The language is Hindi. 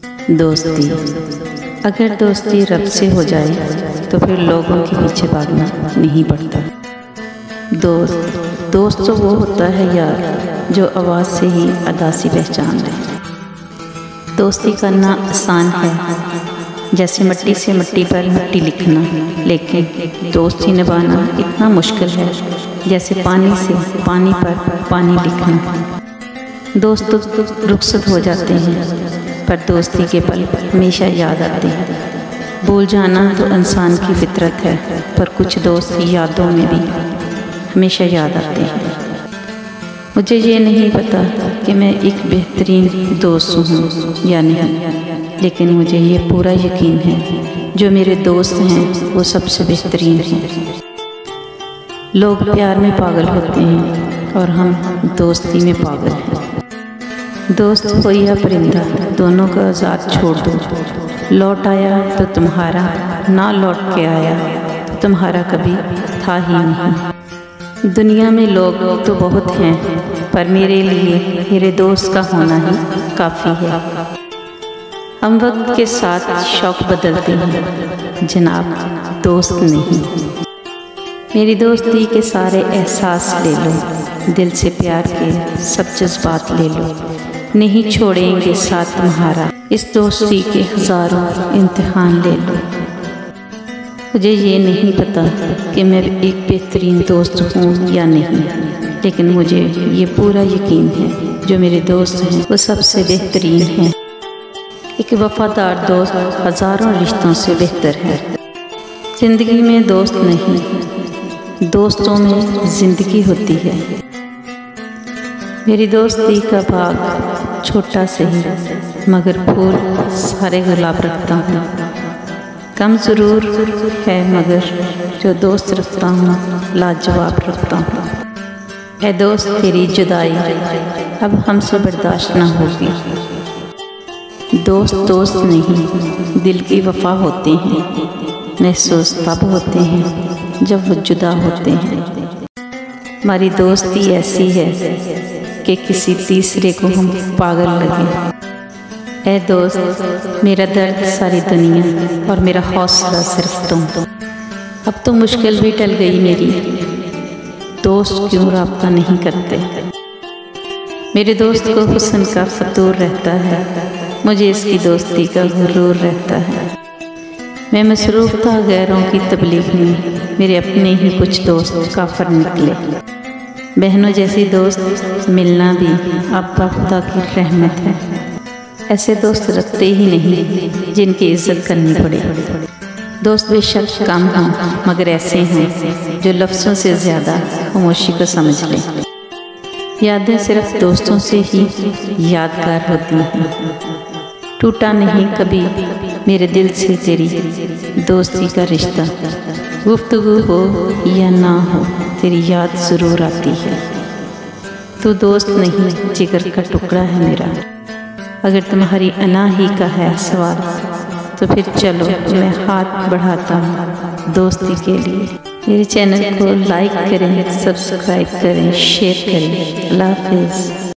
दोस्ती। अगर दोस्ती रब से हो जाए तो फिर लोगों के पीछे भागना नहीं पड़ता। दोस्त तो वो होता है यार जो आवाज़ से ही अदा सी पहचान ले। दोस्ती करना आसान है, जैसे मिट्टी से मिट्टी पर मिट्टी लिखना, लेकिन दोस्ती निभाना इतना मुश्किल है जैसे पानी से पानी पर पानी लिखना। दोस्त रुखसत हो जाते हैं पर दोस्ती के पल हमेशा याद आते हैं। भूल जाना तो इंसान की फितरत है, पर कुछ दोस्त यादों में भी हमेशा याद आते हैं। मुझे ये नहीं पता कि मैं एक बेहतरीन दोस्त हूँ या नहीं, लेकिन मुझे ये पूरा यकीन है जो मेरे दोस्त हैं वो सबसे बेहतरीन हैं। लोग प्यार में पागल होते हैं और हम दोस्ती में पागल हैं। दोस्त हो या परिंदा, दोनों का आज़ाद छोड़ दो। लौट आया तो तुम्हारा, ना लौट के आया तो तुम्हारा कभी था ही नहीं। दुनिया में लोग तो बहुत हैं, पर मेरे लिए मेरे दोस्त का होना ही काफ़ी है। हम वक्त के साथ शौक बदलते हैं जनाब, दोस्त नहीं। मेरी दोस्ती के सारे एहसास ले लो, दिल से प्यार के सब जज्बात ले लो। नहीं छोड़ेंगे साथ तुम्हारा, इस दोस्ती के हज़ारों इम्तिहान ले लो। मुझे ये नहीं पता कि मैं एक बेहतरीन दोस्त हूँ या नहीं, लेकिन मुझे ये पूरा यकीन है जो मेरे दोस्त हैं वो सबसे बेहतरीन हैं। एक वफादार दोस्त हज़ारों रिश्तों से बेहतर है। ज़िंदगी में दोस्त नहीं, दोस्तों में ज़िंदगी होती है। मेरी दोस्ती का भाग छोटा सही मगर फूल सारे गुलाब रखता हूँ। कम ज़रूर है मगर जो दोस्त रखता हूँ लाजवाब रखता हूँ। है दोस्त तेरी जुदाई अब हमसे बर्दाश्त ना होगी। दोस्त नहीं दिल की वफा होते हैं, महसूस तब होते हैं जब वो जुदा होते हैं। हमारी दोस्ती ऐसी है कि किसी तीसरे को हम पागल लगे। ऐ दोस्त मेरा दर्द सारी दुनिया और मेरा हौसला सिर्फ तुम। अब तो मुश्किल भी टल गई मेरी, दोस्त क्यों राब्ता नहीं करते। मेरे दोस्त को हुस्न का फतूर रहता है, मुझे इसकी दोस्ती का गुरूर रहता है। मैं मसरूफ़ था गैरों की तबलीग में, मेरे अपने ही कुछ दोस्त काफिर निकले। बहनों जैसी दोस्त मिलना भी अब्बा खुदा की रहमत है। ऐसे दोस्त रखते ही नहीं जिनकी इज्जत करनी पड़े। दोस्त बेशक कम हों मगर ऐसे हैं जो लफ्ज़ों से ज़्यादा खामोशी को समझ लें। यादें सिर्फ दोस्तों से ही यादगार होती हैं। टूटा नहीं कभी मेरे दिल से तेरी दोस्ती का रिश्ता। गुफ्तगू हो या ना हो तेरी याद ज़रूर आती है। तू दोस्त नहीं जिगर का टुकड़ा है मेरा। अगर तुम्हारी अना ही का है सवाल तो फिर चलो मैं हाथ बढ़ाता हूँ दोस्ती के लिए। मेरे चैनल को लाइक करें, सब्सक्राइब करें, शेयर करें। अल्लाह हाफ़िज़।